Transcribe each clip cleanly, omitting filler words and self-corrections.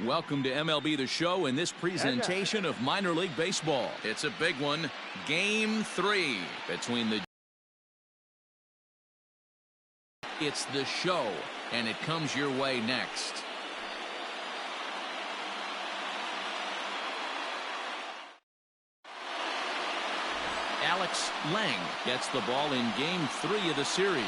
Welcome to MLB The Show in this presentation of minor league baseball. It's a big one. Game 3 between the... It's The Show, and it comes your way next. Alex Lang gets the ball in Game 3 of the series.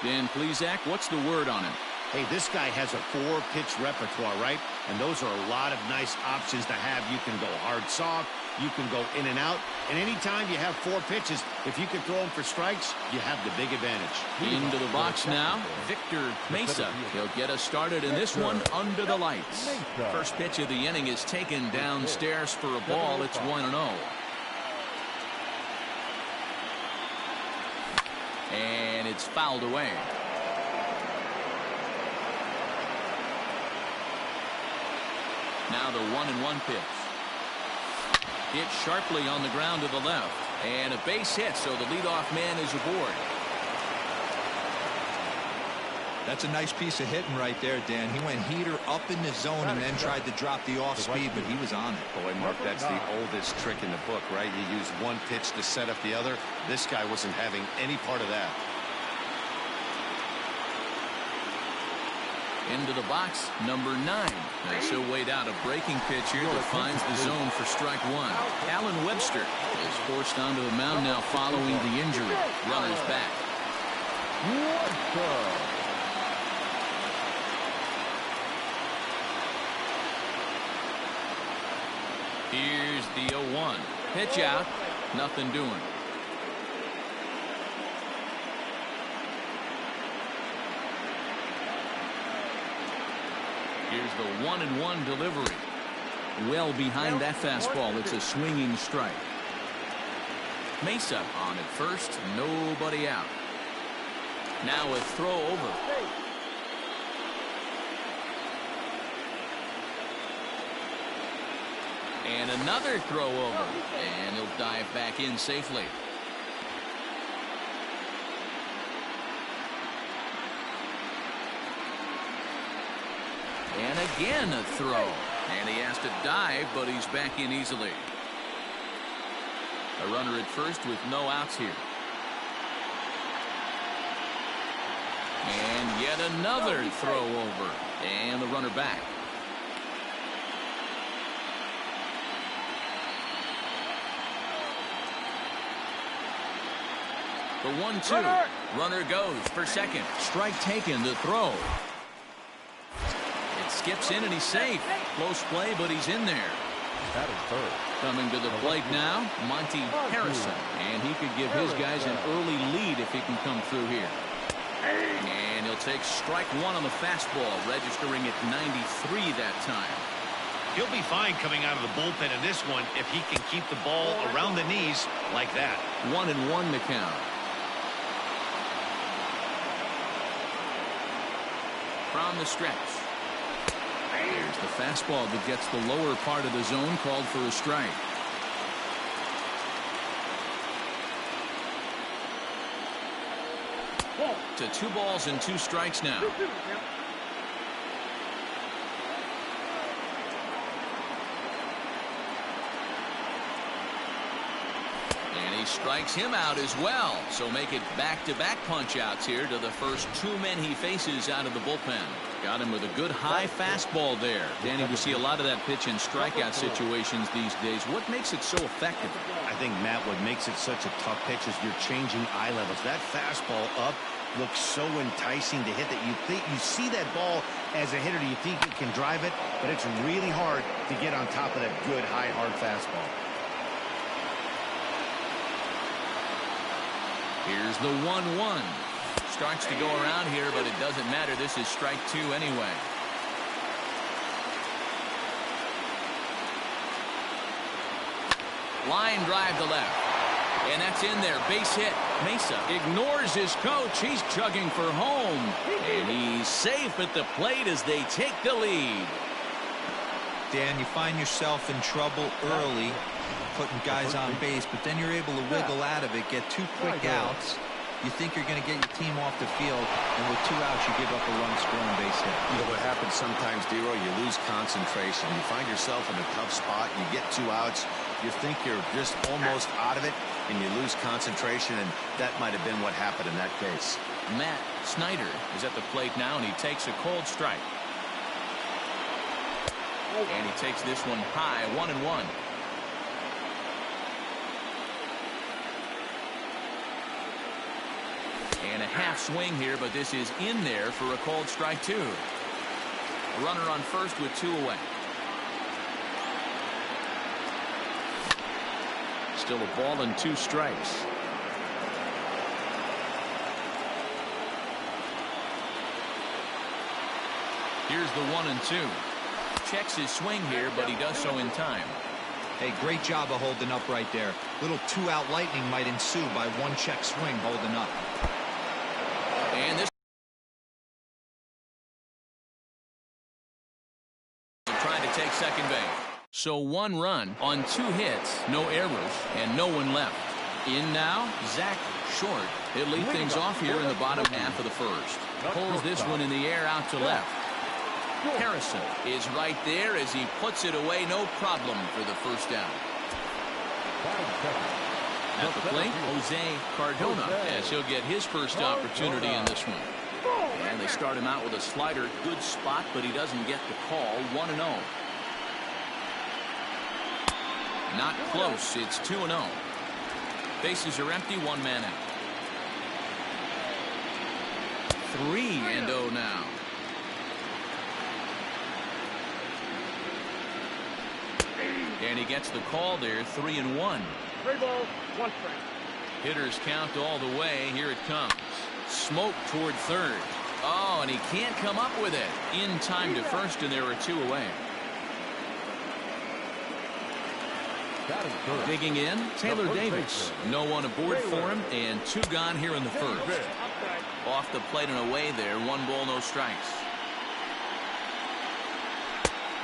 Dan Plesac, what's the word on him? Hey, this guy has a 4-pitch repertoire, right? And those are a lot of nice options to have. You can go hard, soft. You can go in and out. And anytime you have 4 pitches, if you can throw them for strikes, you have the big advantage. Into the box now, Victor Mesa. He'll get us started in this one under the lights. First pitch of the inning is taken downstairs for a ball. It's 1-0. And it's fouled away. Now the 1-1 pitch. Hit sharply on the ground to the left. And a base hit, so the leadoff man is aboard. That's a nice piece of hitting right there, Dan. He went heater up in the zone and then tried to drop the off speed, but he was on it. Boy, Mark, that's the oldest trick in the book, right? You use one pitch to set up the other. This guy wasn't having any part of that. Into the box, number 9. As he'll wait out a breaking pitch here that finds the zone for strike 1. Alan Webster is forced onto the mound now following the injury. Runners back. Here's the 0-1. Pitch out. Nothing doing. Here's the 1-1 delivery. Well behind that fastball. It's a swinging strike. Mesa on at first. Nobody out. Now a throw over. And another throw over. And he'll dive back in safely. And again a throw. And he has to dive, but he's back in easily. A runner at first with no outs here. And yet another throw over. And the runner back. The 1-2. Runner goes for second. Strike taken, the throw. Skips in and he's safe. Close play, but he's in there. Coming to the plate now, Monty Harrison. And he could give his guys an early lead if he can come through here. And he'll take strike 1 on the fastball, registering at 93 that time. He'll be fine coming out of the bullpen in this one if he can keep the ball around the knees like that. 1-1 the count. From the stretch. Here's the fastball that gets the lower part of the zone, called for a strike. To 2 balls and 2 strikes now. And he strikes him out as well. So make it back-to-back punch-outs here to the first 2 men he faces out of the bullpen. Got him with a good high fastball there. Danny, we see a lot of that pitch in strikeout situations these days. What makes it so effective? I think, Matt, what makes it such a tough pitch is you're changing eye levels. That fastball up looks so enticing to hit that you see that ball as a hitter. You think you can drive it, but it's really hard to get on top of that good high hard fastball. Here's the 1-1. Starts to go around here, but it doesn't matter. This is strike 2 anyway. Line drive to left. And that's in there. Base hit. Mesa ignores his coach. He's chugging for home. And he's safe at the plate as they take the lead. Dan, you find yourself in trouble early, putting guys on base, but then you're able to wiggle out of it, get 2 quick outs, you think you're going to get your team off the field, and with 2 outs, you give up a run scoring base hit. You know what happens sometimes, Dero? You lose concentration. You find yourself in a tough spot. You get 2 outs. You think you're just almost out of it, and you lose concentration, and that might have been what happened in that case. Matt Snyder is at the plate now, and he takes a cold strike. And he takes this one high, 1-1. And a half swing here, but this is in there for a cold strike, too. A runner on first with 2 away. Still a ball and 2 strikes. Here's the 1-2. Checks his swing here, but he does so in time. Hey, great job of holding up right there. Little 2-out lightning might ensue by 1 check swing holding up. And this trying to take second base. So 1 run on 2 hits, no errors, and no one left. In now, Zach Short. He'll lead things off here in the bottom half of the first. Pulls this one in the air out to left. Harrison is right there as he puts it away, no problem for the first down. At the plate, Jose Cardona, as he'll get his first opportunity in this one. And they start him out with a slider, good spot, but he doesn't get the call. 1-0. Not close. It's 2-0. Bases are empty. 1 man out. 3-0 now. And he gets the call there. 3-1. 3 balls, 1 strike. Hitters count all the way. Here it comes. Smoke toward third. Oh, and he can't come up with it. In time to first, and there are 2 away. Digging in, Taylor Davis. No one aboard for him, and 2 gone here in the first. Off the plate and away there. 1 ball, no strikes.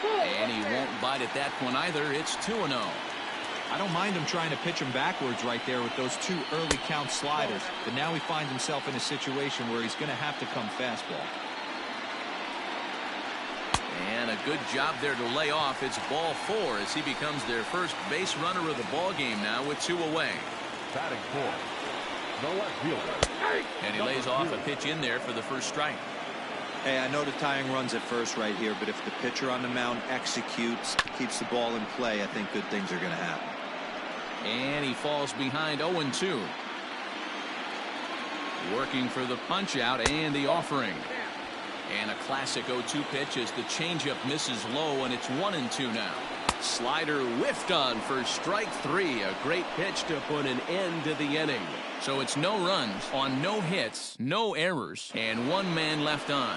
And he won't bite at that point either. It's 2-0. I don't mind him trying to pitch him backwards right there with those 2 early count sliders, but now he finds himself in a situation where he's going to have to come fastball. And a good job there to lay off. It's ball 4 as he becomes their first base runner of the ball game now with 2 away. Batting 4. No left fielder. And he lays off a pitch in there for the first strike. Hey, I know the tying runs at first right here, but if the pitcher on the mound executes, keeps the ball in play, I think good things are going to happen. And he falls behind 0-2. Working for the punch out and the offering. And a classic 0-2 pitch as the changeup misses low, and it's 1-2 now. Slider whiffed on for strike 3. A great pitch to put an end to the inning. So it's no runs on no hits, no errors, and 1 man left on.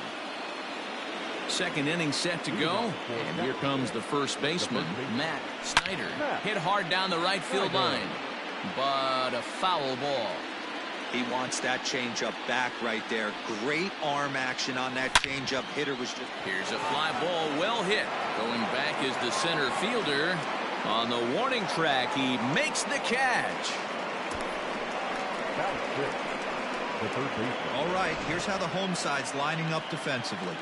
Second inning set to go, and here comes the first baseman, Matt Snyder. Hit hard down the right field line, but a foul ball. He wants that changeup back right there. Great arm action on that changeup. Hitter was just... Here's a fly ball, well hit. Going back is the center fielder. On the warning track, he makes the catch. All right, here's how the home side's lining up defensively.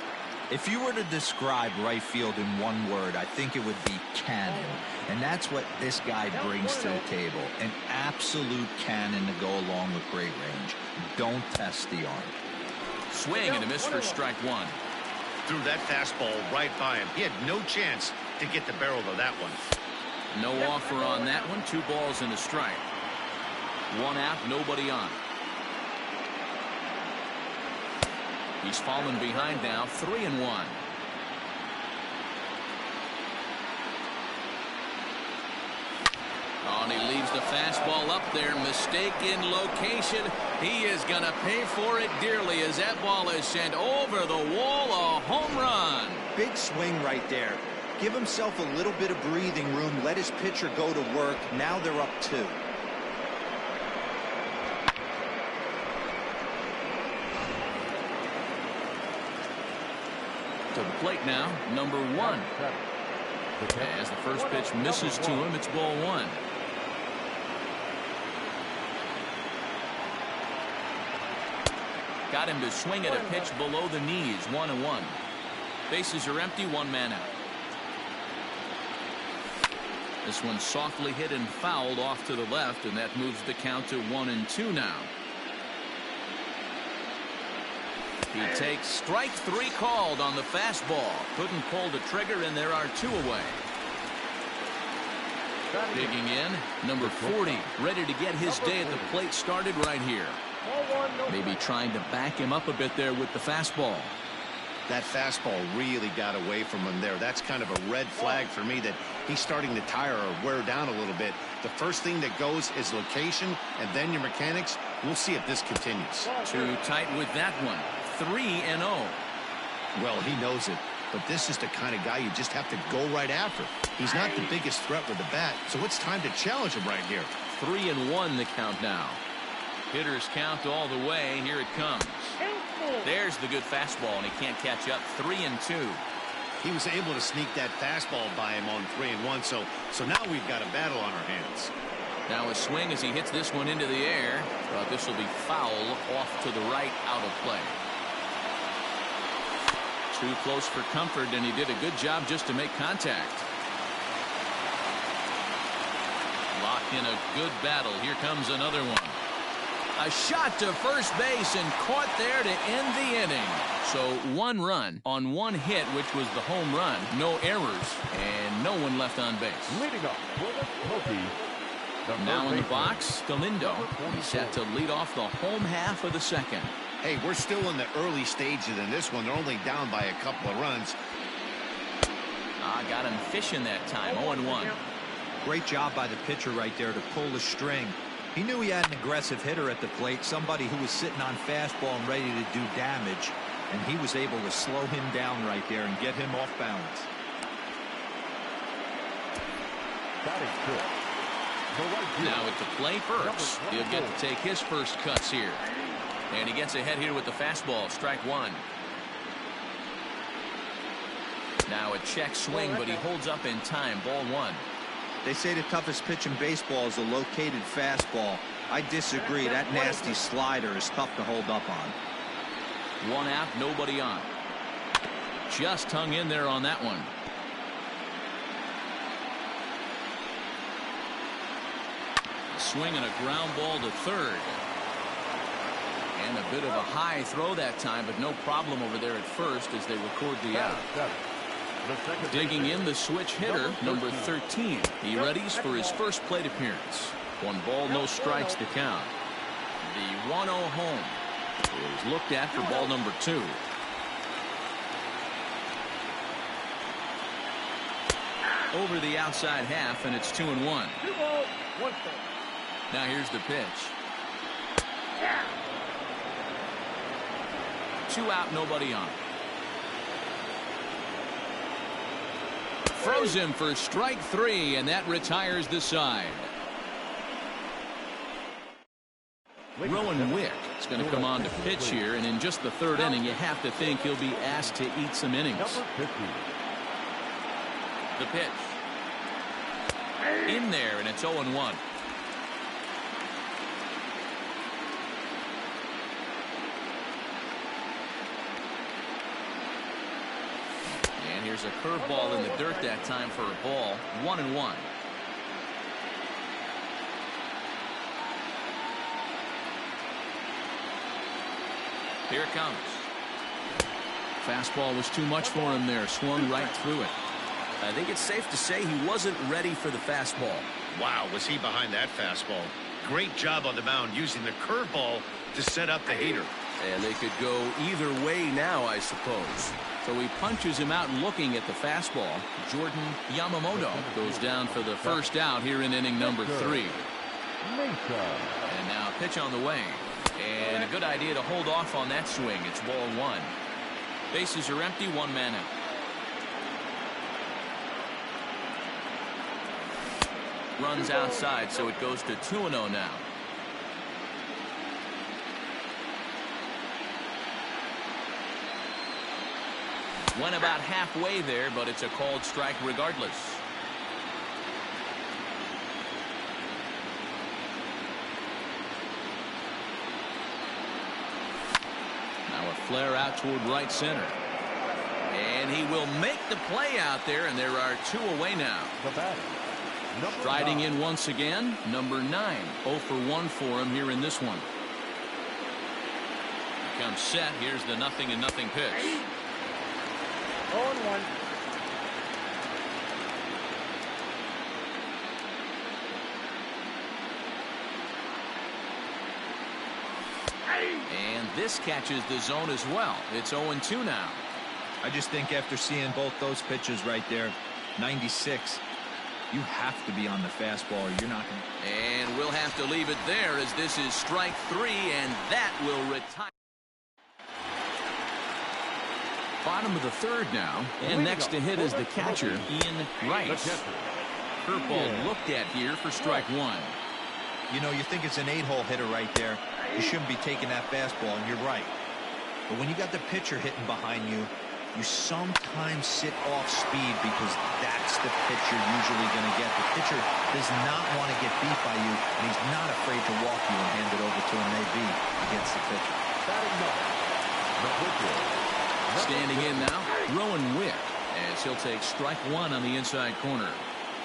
If you were to describe right field in 1 word, I think it would be cannon. And that's what this guy brings to the table. An absolute cannon to go along with great range. Don't test the arm. Swing and a miss for strike 1. Threw that fastball right by him. He had no chance to get the barrel of that one. No offer on that one. 2 balls and a strike. 1 out, nobody on. He's fallen behind now, 3-1. Oh, and he leaves the fastball up there. Mistake in location. He is going to pay for it dearly as that ball is sent over the wall. A home run. Big swing right there. Give himself a little bit of breathing room. Let his pitcher go to work. Now they're up 2. To the plate now, number 1. As the first pitch misses to him, it's ball 1. Got him to swing at a pitch below the knees. 1-1. Bases are empty. One man out. This one softly hit and fouled off to the left, and that moves the count to 1-2 now. He takes strike 3 called on the fastball. Couldn't pull the trigger, and there are 2 away. Digging in, number 40, ready to get his day at the plate started right here. Maybe trying to back him up a bit there with the fastball. That fastball really got away from him there. That's kind of a red flag for me that he's starting to tire or wear down a little bit. The first thing that goes is location and then your mechanics. We'll see if this continues. Too tight with that one. 3-0. Well, he knows it, but this is the kind of guy you just have to go right after. He's not the biggest threat with the bat, so it's time to challenge him right here. 3-1 the count now. Hitters count all the way. Here it comes. There's the good fastball, and he can't catch up. 3-2. He was able to sneak that fastball by him on 3-1, so now we've got a battle on our hands. Now a swing as he hits this one into the air, but this will be foul off to the right, out of play. Too close for comfort, and he did a good job just to make contact. Locked in a good battle. Here comes another one. A shot to first base and caught there to end the inning. So 1 run on 1 hit, which was the home run. No errors and no one left on base. Leading up for the Hokies. Now in the box, Galindo. He's set to lead off the home half of the second. Hey, we're still in the early stages in this one. They're only down by a couple of runs. Got him fishing that time. 0-1. Great job by the pitcher right there to pull the string. He knew he had an aggressive hitter at the plate, somebody who was sitting on fastball and ready to do damage, and he was able to slow him down right there and get him off balance. Now at the plate, Burks. He'll get to take his first cuts here. And he gets ahead here with the fastball. Strike 1. Now a check swing, but he holds up in time. Ball 1. They say the toughest pitch in baseball is a located fastball. I disagree. That nasty slider is tough to hold up on. 1 out, nobody on. Just hung in there on that one. A swing and a ground ball to third. And a bit of a high throw that time, but no problem over there at first as they record the out. Digging in the switch hitter, number 13. He readies for his first plate appearance. 1 ball, no strikes to count. The 1-0 home is looked at for ball number 2. Over the outside half, and it's 2-1. 2 balls, 1 strike. Now here's the pitch. 2 out, nobody on. Throws him for strike 3, and that retires the side. Rowan Wick is going to come on to pitch here, and in just the 3rd inning, you have to think he'll be asked to eat some innings. The pitch. In there, and it's 0-1. And here's a curveball in the dirt that time for a ball. 1-1. Here it comes. Fastball was too much for him there. Swung right through it. I think it's safe to say he wasn't ready for the fastball. Wow, was he behind that fastball. Great job on the mound using the curveball to set up the heater. And they could go either way now, I suppose. So he punches him out looking at the fastball. Jordan Yamamoto goes down for the first out here in inning number 3. And now pitch on the way. And a good idea to hold off on that swing. It's ball 1. Bases are empty, 1 man out. Runs outside, so it goes to 2-0 now. Went about halfway there, but it's a called strike regardless. flare out toward right center. And he will make the play out there, and there are 2 away now. The batter, number Striding 9. in once again, number 9. 0 for 1 for him here in this one. Comes set. Here's the 0-0 pitch. 0-1. And this catches the zone as well. It's 0-2 now. I just think after seeing both those pitches right there, 96, you have to be on the fastball or you're not going to. And we'll have to leave it there as this is strike 3, and that will retire. Bottom of the 3rd now, and next to hit is the catcher, Ian Rice. Curveball looked at here for strike 1. You know, you think it's an 8-hole hitter right there. You shouldn't be taking that fastball, and you're right. But when you got the pitcher hitting behind you, you sometimes sit off speed because that's the pitch you're usually going to get. The pitcher does not want to get beat by you, and he's not afraid to walk you and hand it over to him, maybe, against the pitcher. Standing in now, Rowan Wick, as he'll take strike 1 on the inside corner.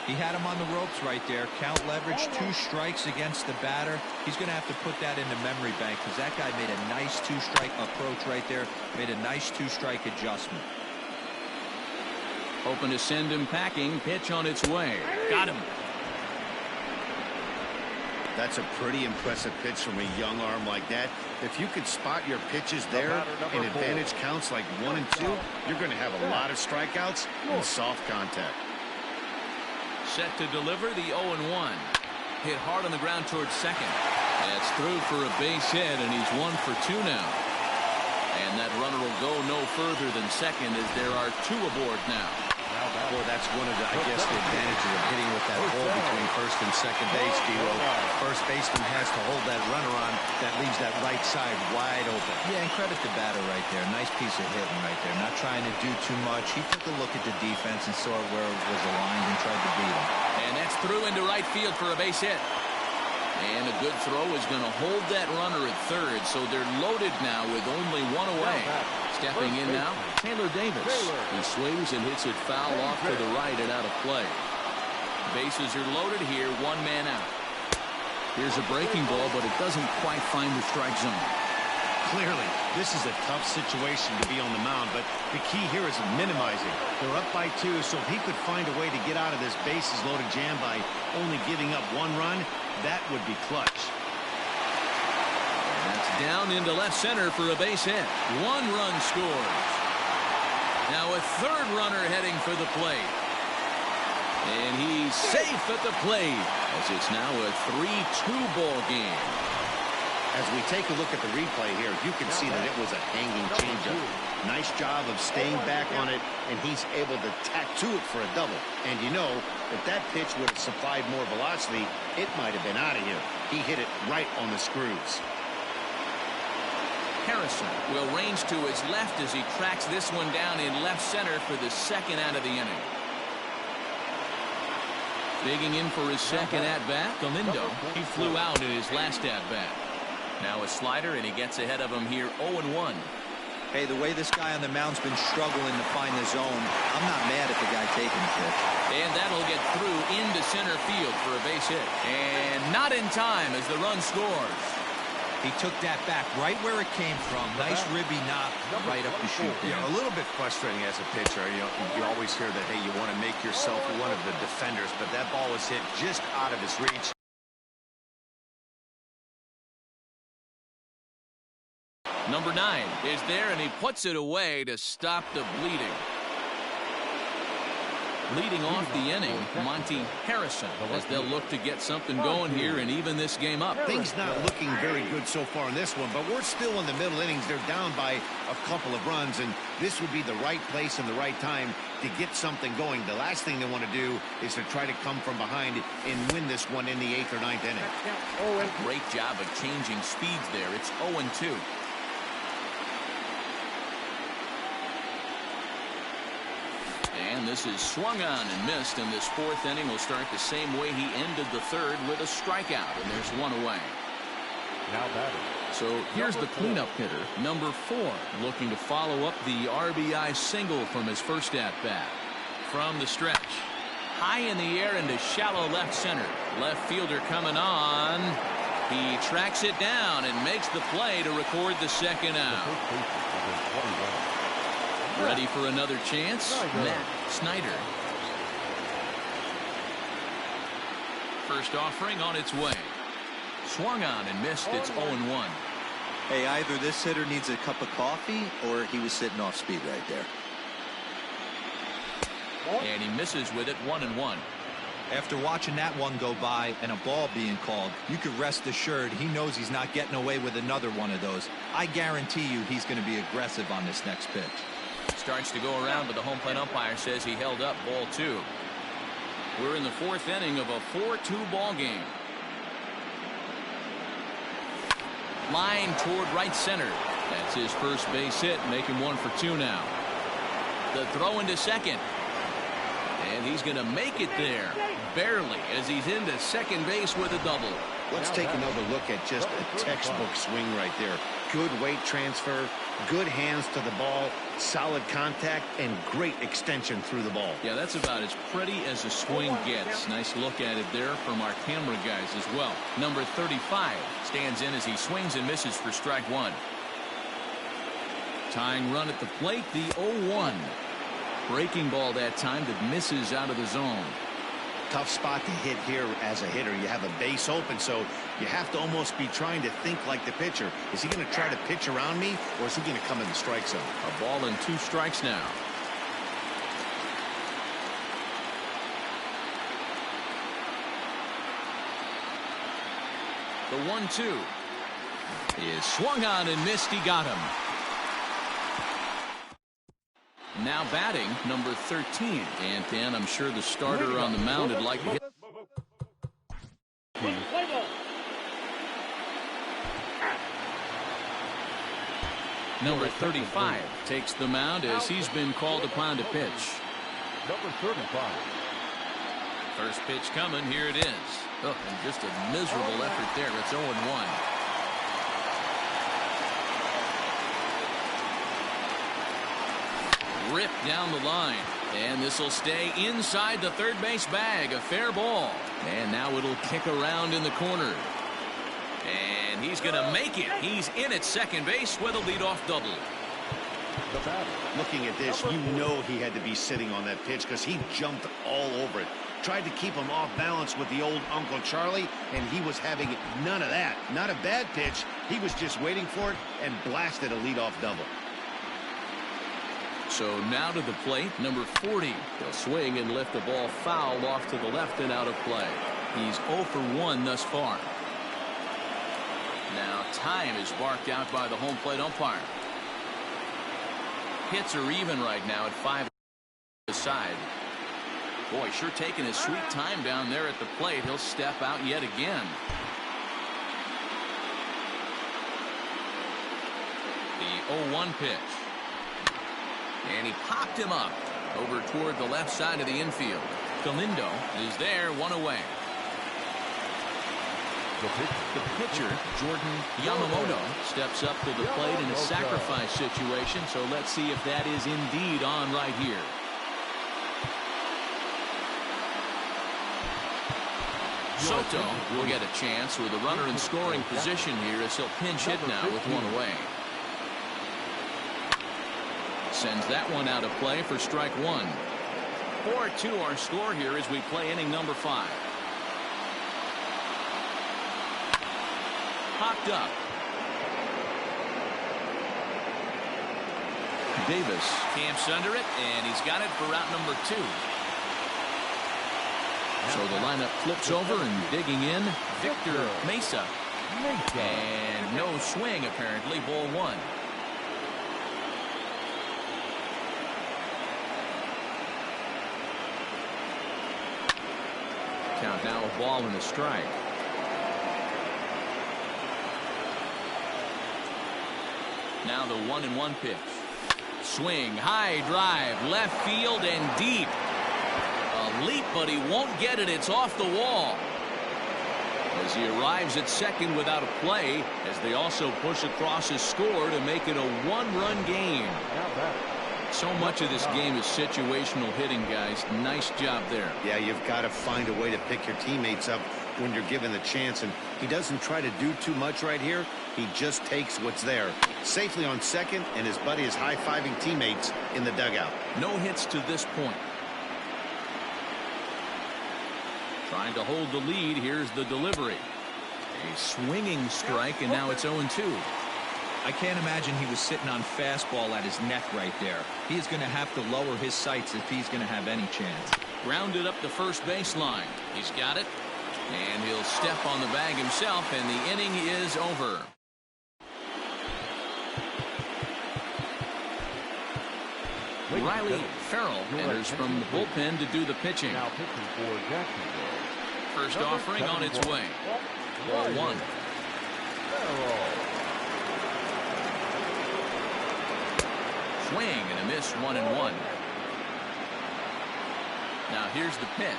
He had him on the ropes right there. Count leverage, 2 strikes against the batter. He's going to have to put that in the memory bank because that guy made a nice 2-strike approach right there. Made a nice 2-strike adjustment. Hoping to send him packing. Pitch on its way. Got him. That's a pretty impressive pitch from a young arm like that. If you could spot your pitches there and advantage counts like 1 and 2, you're going to have a lot of strikeouts and soft contact. Set to deliver the 0-1. Hit hard on the ground towards second. That's through for a base hit, and he's 1 for 2 now. And that runner will go no further than second as there are 2 aboard now. Well, that's one of the, I guess, the advantages of hitting with that hole between first and second base, D-Lo. First baseman has to hold that runner on. That leaves that right side wide open. Yeah, and credit the batter right there. Nice piece of hitting right there. Not trying to do too much. He took a look at the defense and saw where it was aligned and tried to beat him. And that's through into right field for a base hit. And a good throw is going to hold that runner at third, so they're loaded now with only 1 away. Stepping in now, Taylor Davis. He swings and hits it foul off to the right and out of play. Bases are loaded here, 1 man out. Here's a breaking ball, but it doesn't quite find the strike zone. Clearly, this is a tough situation to be on the mound, but the key here is minimizing. They're up by 2, so if he could find a way to get out of this bases loaded jam by only giving up 1 run, that would be clutch. That's down into left center for a base hit. 1 run scores. Now a 3rd runner heading for the plate. And he's safe at the plate as it's now a 3-2 ball game. As we take a look at the replay here, you can see that it was a hanging changeup. Nice job of staying back on it, and he's able to tack to it for a double. And you know, if that pitch would have supplied more velocity, it might have been out of here. He hit it right on the screws. Harrison will range to his left as he tracks this one down in left center for the 2nd out of the inning. Digging in for his 2nd at-bat, Galindo. He flew out in his last at-bat. Now a slider, and he gets ahead of him here, 0-1. Hey, the way this guy on the mound's been struggling to find the zone, I'm not mad at the guy taking the pitch. And that'll get through into center field for a base hit. And not in time as the run scores. He took that back right where it came from. Nice ribby knock right up the chute. Yeah, a little bit frustrating as a pitcher. You always hear that, hey, you want to make yourself one of the defenders, but that ball was hit just out of his reach. Number 9 is there, and he puts it away to stop the bleeding. Leading off the inning, Monty Harrison, as they'll look to get something going here and even this game up. Things not looking very good so far in this one, but we're still in the middle innings. They're down by a couple of runs, and this would be the right place and the right time to get something going. The last thing they want to do is to try to come from behind and win this one in the 8th or 9th inning. A great job of changing speeds there. It's 0-2. And this is swung on and missed, and this 4th inning will start the same way he ended the 3rd with a strikeout, and there's 1 away. Now batting, So here's the cleanup hitter, number 4, looking to follow up the RBI single from his first at-bat. From the stretch, high in the air into shallow left center. Left fielder coming on. He tracks it down and makes the play to record the second out. Ready for another chance? Matt Snyder. First offering on its way. Swung on and missed. It's 0-1. Hey, either this hitter needs a cup of coffee or he was sitting off speed right there. And he misses with it. 1-1. After watching that one go by and a ball being called, you could rest assured he knows he's not getting away with another one of those. I guarantee you he's going to be aggressive on this next pitch. Starts to go around, but the home plate umpire says he held up. Ball 2. We're in the 4th inning of a 4-2 ball game. Line toward right center. That's his first base hit, making 1 for 2 now. The throw into second. And he's going to make it there, barely, as he's into second base with a double. Let's take another look at just a textbook swing right there. Good weight transfer, good hands to the ball, solid contact, and great extension through the ball. Yeah, that's about as pretty as a swing gets. Nice look at it there from our camera guys as well. Number 35 stands in as he swings and misses for strike 1. Tying run at the plate, the 0-1. Breaking ball that time that misses out of the zone. Tough spot to hit here as a hitter. You have a base open, so you have to almost be trying to think like the pitcher. Is he going to try to pitch around me, or is he going to come in the strike zone? A ball and 2 strikes now. The 1-2 is swung on and missed. He got him. Now batting, number 13. And Dan, I'm sure the starter on the mound would like to hit. Number 35 takes the mound as he's been called upon to pitch. Number 35. First pitch coming. Here it is. Oh, and just a miserable effort there. It's 0-1. Ripped down the line, and this will stay inside the third base bag. A fair ball, and now it'll kick around in the corner, and he's gonna make it. He's in at second base with a leadoff double. Looking at this, you know he had to be sitting on that pitch because he jumped all over it. Tried to keep him off balance with the old Uncle Charlie, and he was having none of that. Not a bad pitch. He was just waiting for it and blasted a leadoff double. So now to the plate, number 40. He'll swing and lift the ball foul off to the left and out of play. He's 0 for 1 thus far. Now time is barked out by the home plate umpire. Hits are even right now at 5 side. Boy, sure taking his sweet time down there at the plate. He'll step out yet again. The 0-1 pitch. And he popped him up over toward the left side of the infield. Galindo is there, 1 away. The pitcher, Jordan Yamamoto, steps up to the plate in a sacrifice situation, so let's see if that is indeed on right here. Soto will get a chance with a runner in scoring position here as he'll pinch hit now with 1 away. Sends that one out of play for strike 1. 4-2 our score here as we play inning number 5. Popped up. Davis camps under it, and he's got it for route number 2. So the lineup flips over, and digging in, Victor Mesa. And no swing, apparently. Ball 1. Count now a ball and a strike. Now the 1-1 pitch. Swing, high drive, left field and deep. A leap, but he won't get it. It's off the wall. as he arrives at second without a play, as they also push across his score to make it a one-run game. So much of this game is situational hitting, guys. Nice job there. Yeah, you've got to find a way to pick your teammates up when you're given the chance, and he doesn't try to do too much right here. He just takes what's there. Safely on second, and his buddy is high-fiving teammates in the dugout. No hits to this point. Trying to hold the lead. Here's the delivery. A swinging strike, and now it's 0-2. I can't imagine he was sitting on fastball at his neck right there. He's going to have to lower his sights if he's going to have any chance. Grounded up the first baseline. He's got it. And he'll step on the bag himself, and the inning is over. Riley Farrell enters from the bullpen to do the pitching. Now pitching for Jacksonville. First offering on its way. 0-1. Swing and a miss, 1-1. Now here's the pitch.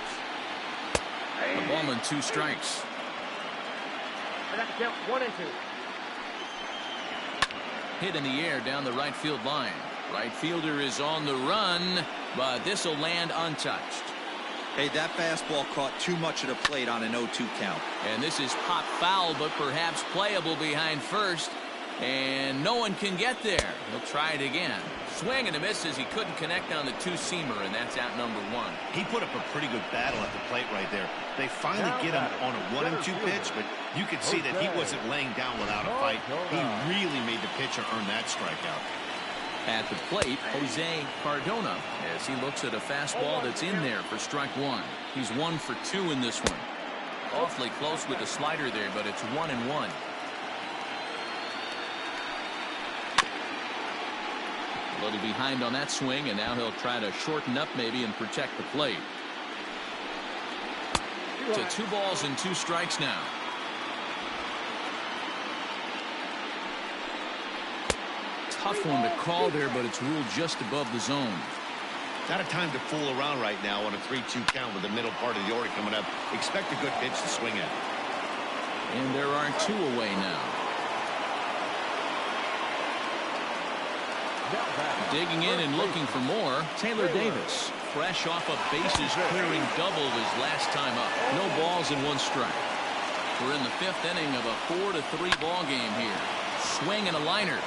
A ball and 2 strikes. I got to count 1 and 2. Hit in the air down the right field line. Right fielder is on the run, but this will land untouched. Hey, that fastball caught too much of the plate on an 0-2 count. And this is pop foul, but perhaps playable behind first. And no one can get there. He'll try it again. Swing and a miss as he couldn't connect on the 2-seamer, and that's out number 1. He put up a pretty good battle at the plate right there. They finally get him on a 1-2 pitch, but you could see that he wasn't laying down without a fight. He really made the pitcher earn that strikeout. At the plate, Jose Cardona, as he looks at a fastball that's in there for strike 1. He's 1 for 2 in this one. Awfully close with the slider there, but it's 1-1. A little behind on that swing, and now he'll try to shorten up maybe and protect the plate. To 2 balls and 2 strikes now. Tough one to call there, but it's ruled just above the zone. Not a time to fool around right now on a 3-2 count with the middle part of the order coming up. Expect a good pitch to swing at. And there are 2 away now. Digging in and looking for more, Taylor Davis. Fresh off a bases-clearing double his last time up. No balls and 1 strike. We're in the 5th inning of a 4-3 ball game here. Swing and a liner.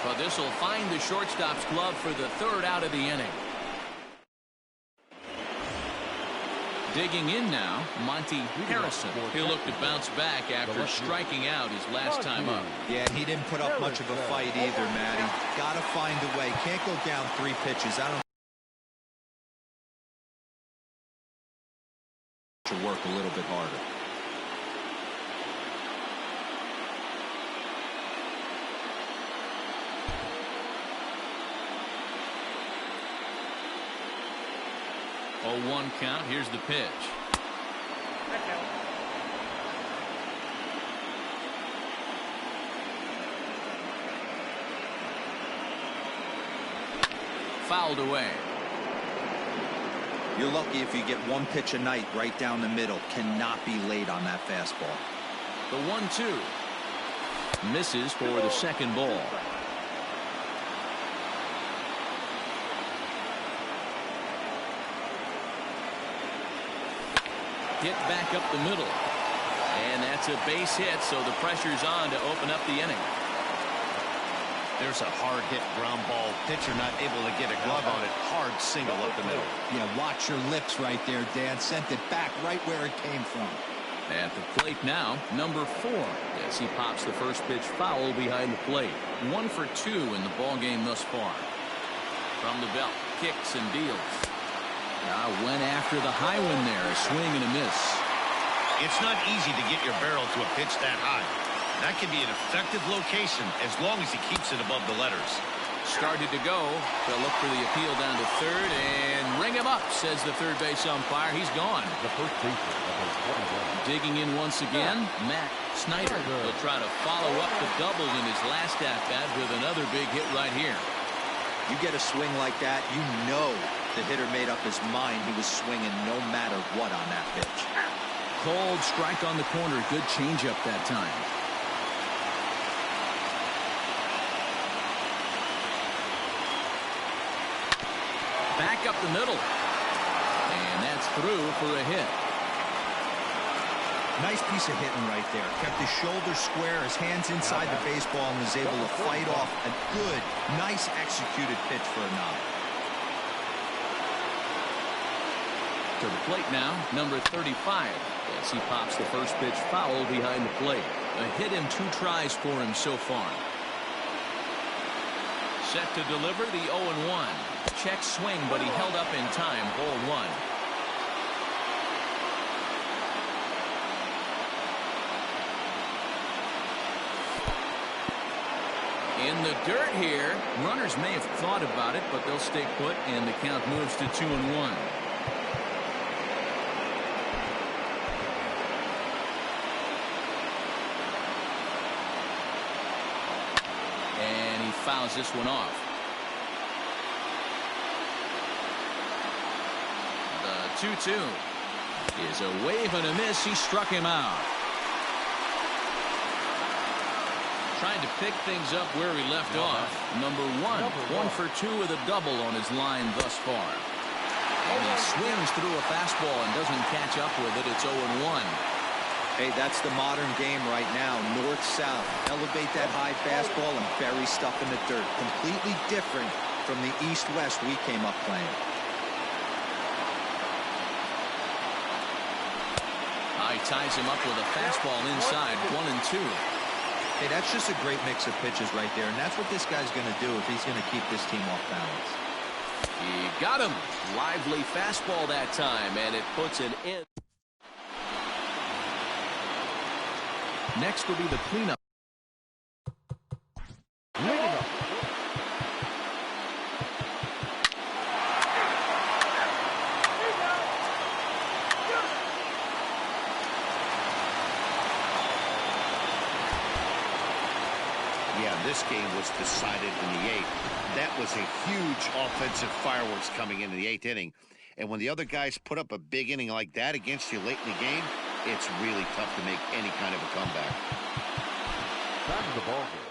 But this will find the shortstop's glove for the 3rd out of the inning. Digging in now, Monty Harrison. He'll look to bounce back after striking out his last time up. Yeah, and he didn't put up much of a fight either, Matty. Got to find a way. Can't go down 3 pitches. I don't to work a little bit harder. Oh, 1 count. Here's the pitch. Fouled away. You're lucky if you get 1 pitch a night right down the middle. Cannot be late on that fastball. The 1-2. Misses for the 2nd ball. Hit back up the middle. And that's a base hit, so the pressure's on to open up the inning. There's a hard hit ground ball. Pitcher not able to get a glove on it. Hard single up the middle. Yeah, watch your lips right there, Dan. Sent it back right where it came from. At the plate now, number 4. As he pops the first pitch foul behind the plate. 1 for 2 in the ball game thus far. From the belt, kicks and deals. Went after the high one there. A swing and a miss. It's not easy to get your barrel to a pitch that high. That can be an effective location as long as he keeps it above the letters. Started to go. They'll look for the appeal down to 3rd and ring him up, says the 3rd base umpire. He's gone. The first baseman. Digging in once again, Matt Snyder. He'll try to follow up the double in his last at-bat with another big hit right here. You get a swing like that, you know the hitter made up his mind he was swinging no matter what on that pitch. Cold strike on the corner. Good changeup that time. Back up the middle. And that's through for a hit. Nice piece of hitting right there. Kept his shoulders square, his hands inside the baseball, and was able to fight off a good, nice executed pitch for a knock. To the plate now, number 35. As he pops the first pitch foul behind the plate. A hit in 2 tries for him so far. Set to deliver the 0-1. Check swing, but he held up in time. Ball 1. In the dirt here. Runners may have thought about it, but they'll stay put, and the count moves to 2-1. And he fouls this one off. The 2-2 is a wave and a miss. He struck him out. Trying to pick things up where he left off. Number 1, 1 for 2 with a double on his line thus far. And he swings through a fastball and doesn't catch up with it. It's 0-1. Hey, that's the modern game right now. North-south. Elevate that high fastball and bury stuff in the dirt. Completely different from the east-west we came up playing. He ties him up with a fastball inside. 1-2. Hey, that's just a great mix of pitches right there, and that's what this guy's going to do if he's going to keep this team off balance. He got him. Lively fastball that time, and it puts an end. Next will be the cleanup. This game was decided in the 8th. That was a huge offensive fireworks coming into the 8th inning. And when the other guys put up a big inning like that against you late in the game, it's really tough to make any kind of a comeback. Back to the ball game.